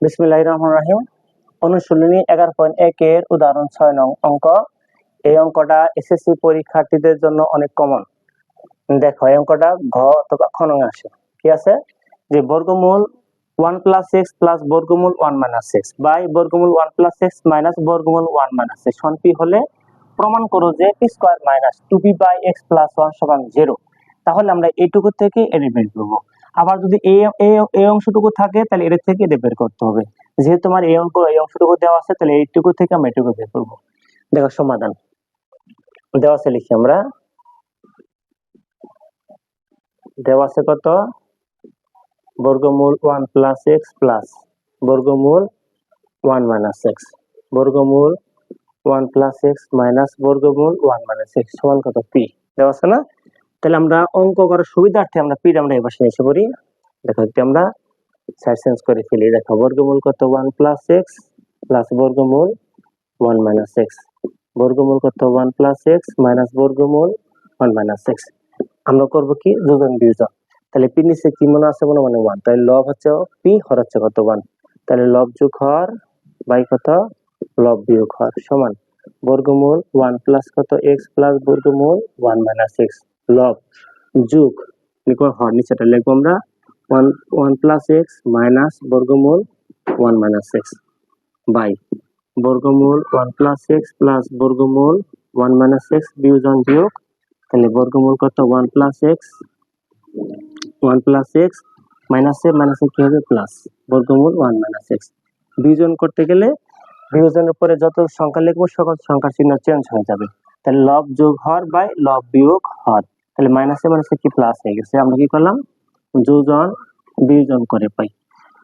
বিসমিল্লাহির রহমানির রহিম। অনুশীলনী 11.1 এর উদাহরণ 6 নং অঙ্ক। এই অঙ্কটা এসএসসি পরীক্ষার্থীদের জন্য অনেক কমন। দেখো এই অঙ্কটা ঘ অথবা খ নং আসে। কি আছে যে বর্গমূল 1 + x + বর্গমূল 1 - x বাই বর্গমূল 1 + x - বর্গমূল 1 - x সমান p হলে প্রমাণ করো যে p² - 2p/x + 1 = 0। তাহলে আমরা এইটুকু থেকে এটা বের করব। আবার যদি এই অংশটুকু থাকে তাহলে এর থেকে এটা বের করতে হবে। যেহেতু তোমার এই অংশটুকু দেওয়া আছে তাহলে এইটুকু থেকে আমরা এটুকু বের করব। দেখো সমাধান দেওয়া আছে, লিখি আমরা। দেওয়া আছে কত? বর্গমূল 1 + x + বর্গমূল 1 - x বর্গমূল 1 + x - বর্গমূল 1 - x সমান কত? p দেওয়া আছে না? তাহলে আমরা অঙ্ক করার সুবিধার্থে আমরা p আমরা এই পাশে নিয়ে করি। দেখো একটু আমরা সাইড চেঞ্জ করে ফেলি। দেখো বর্গমূল কত? 1 + x + বর্গমূল 1 - x বর্গমূল কত? 1 + x - বর্গমূল 1 - x। আমরা করব কি? যোজন বিয়োজন। তাহলে p নিচে কি মনে আছে? মনে 1। তাহলে লব হচ্ছে p, হর হচ্ছে কত? 1। তাহলে লব যোগ হর বাই কত? লব বিয়োগ হর সমান বর্গমূল 1 + কত? x + বর্গমূল 1 - x লব যোগ লিখব হর, নিচেটা লিখব আমরা 1 + x - বর্গমূল 1 - x বাই বর্গমূল 1 + x + বর্গমূল 1 - x বিয়োজন বিয়োগ। তাহলে বর্গমূল কত? 1 + x মাইনাসে মাইনাসে কি হবে? প্লাস বর্গমূল 1 - x। বিয়োজন করতে গেলে বিয়োজনের পরে যত সংখ্যা লিখবো সকল সংখ্যার চিহ্ন চেঞ্জ হয়ে যাবে। তাহলে লব যোগ হর বাই লব বিয়োগ হর। তাহলে মাইনাসে মাইনাসে কি প্লাস হয়ে গেছে। আমরা কি করলাম? যোজন বিয়োজন করে পাই।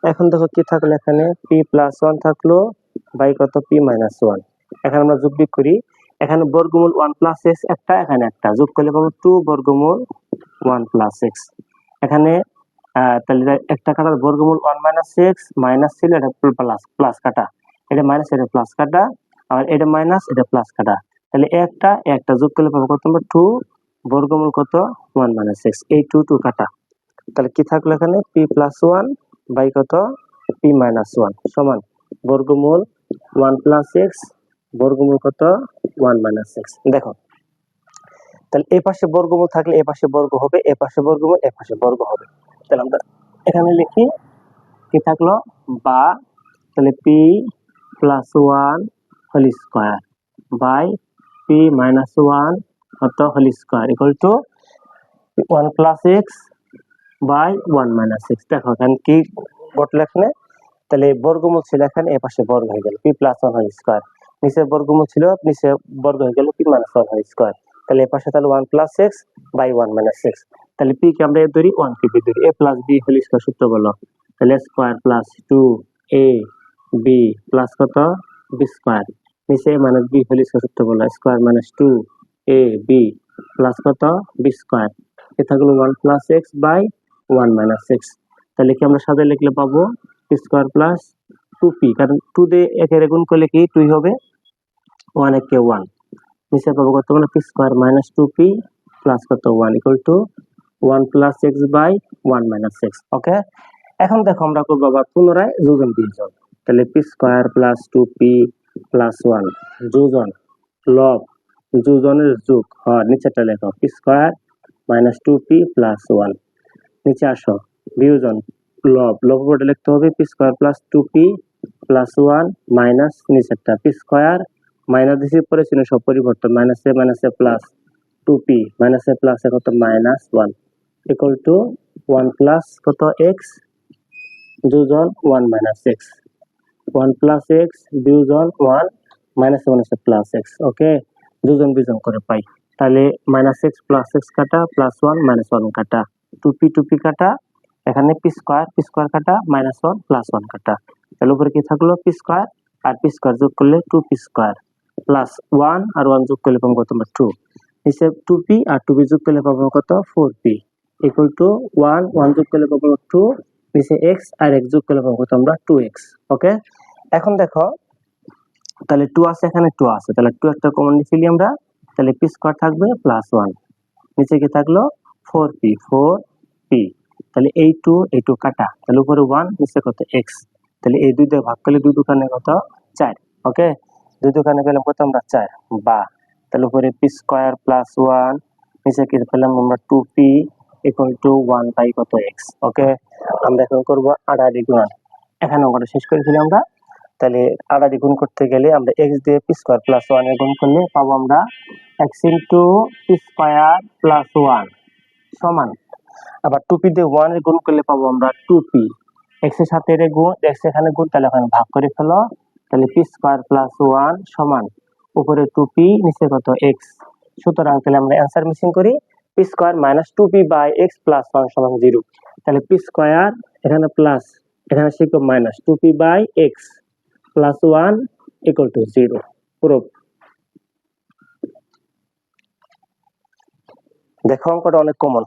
এখন দেখো কি থাকলো এখানে? p + 1 থাকলো বাই কত? p - 1। এখন আমরা যোগ বিয়োগ করি। এখানে বর্গমূল 1 + x একটা, এখানে একটা, যোগ করলে পাবো 2 বর্গমূল 1 + x। এখানে তাহলে একটা কাটার বর্গমূল 1 - x মাইনাস ছিল, এটা প্লাস, প্লাস কাটা, এটা মাইনাস, এটা প্লাস কাটা, আর এটা মাইনাস, এটা প্লাস কাটা। তাহলে একটা যোগ করলে পাবো কত? 2 বর্গমূল কত? 1 - x। এই 2 কাটা। তাহলে কি থাকলো এখানে? p + 1 বাই কত? p - 1 সমান বর্গমূল 1 + x বর্গমূল কত? 1 - x। দেখো তাহলে এই পাশে বর্গমূল থাকলে এই পাশে বর্গ হবে, এই পাশে বর্গমূল এই পাশে বর্গ হবে। তাহলে আমরা এখানে লিখি কি থাকলো? বা তাহলে p + 1 whole square by p - 1 কত? Whole square equal to 1 + x by 1 - x। দেখো এখানে কি ঘটলো এখানে? তাহলে বর্গমূল ছিল এখানে, এই পাশে বর্গ হয়ে গেল p + 1 হোল স্কয়ার, নিচে বর্গমূল ছিল নিচে বর্গ হয়ে গেল p - 1 হোল স্কয়ার। তাহলে এই পাশে তাহলে 1 + x বাই 1 - x। তাহলে p কে আমরা ধরি 1 কে b ধরি, a + b হোল স্কয়ার সূত্র বলো। তাহলে স্কয়ার প্লাস 2ab প্লাস কত? b স্কয়ার, নিচে a - b হোল স্কয়ার সূত্র বলো। স্কয়ার মাইনাস 2ab প্লাস কত? b square. এটা হলো 1 + x বাই 1 - x। তাহলে কি আমরা সাথে লিখলে পাবো p স্কয়ার প্লাস 2p, কারণ 2 দিয়ে একের গুণ করলে কি 2 হবে, 1 একে 1, নিচে পাবো কত? p square minus 2p plus কত? 1 equal to 1 + x by 1 - x। Okay, এখন দেখো আমরা করবো আবার পুনরায় যোজন বিয়োজন। তাহলে p square plus 2p plus 1 যোজন লব যোজনের যোগ হর, নিচেটা লেখো p square minus 2p plus 1। নিচে আসো বিয়োজন লব উপরে লিখতে হবে p square plus 2p plus 1 minus নিচেরটা p স্কয়ার মাইনাস দিছি পরে চিহ্ন সব পরিবর্তন, মাইনাসে মাইনাসে প্লাস 2p মাইনাসে প্লাসে কত? -1 ইকুয়াল টু 1 প্লাস কত? x যোজন 1 - x 1 + x বিয়োজন 1 মাইনাসে মাইনাসে প্লাস x। ওকে, যোজন বিয়োজন করে পাই। তাহলে -x প্লাস x কাটা প্লাস 1 - 1 কাটা, 2p কাটা, এখানে p স্কয়ার কাটা -1 প্লাস 1 কাটা। তাহলে উপরে কি থাকলো? p স্কয়ার আর p স্কয়ার যোগ করলে 2p স্কয়ার প্লাস 1 আর 1 যোগ করলে পাবো কত? 2। নিচে 2p আর 2p যোগ করলে পাবো কত? 4p ইকুয়াল টু 1 যোগ করলে পাবো 2, নিচে x আর x যোগ করলে পাবো কত? আমরা 2x। ওকে, এখন দেখো তাহলে 2 আছে, এখানে 2 আছে, তাহলে 2 একটা কমন নিয়ে ফেলি আমরা। তাহলে p স্কয়ার থাকবে প্লাস 1, নিচে কি থাকলো? 4p। তাহলে এই 2 কাটা, তাহলে উপরে 1 নিচে কত? x। তো তাহলে এই 2 দিয়ে ভাগ করলে 2 দুখানে কত 4। ওকে, 2 দুখানে পেলাম কত আমরা 4 বা তাহলে উপরে p স্কয়ার প্লাস 1 নিচে কি পেলাম আমরা 2p ইকুয়াল টু 1 বাই কত x। ওকে, আমরা এখন করব আড়াআড়ি গুণন। এখানে অঙ্কটা শেষ করে ফেলি আমরা। তাহলে আড়াআড়ি গুণ করতে গেলে আমরা x দিয়ে p স্কয়ার প্লাস 1 এর গুণ করলে পাবো আমরা x into p square plus 1 সমান, আবার 2p দিয়ে 1 এর গুণ করলে পাবো আমরা 2p, x এর সাথে এর গুণ, x এখানে গুণ, তাহলে এখানে ভাগ করে ফেলো, তাহলে p স্কয়ার প্লাস 1 সমান উপরে 2p নিচে কত x। সুতরাং তাহলে আমরা অ্যানসার মিসিং করি, p square minus 2p by x plus 1 সমান 0। তাহলে p স্কয়ার এখানে প্লাস, এখানে শিখব minus 2p by x plus 1 equal to 0। Proof. দেখো অঙ্কটা অনেক কমন।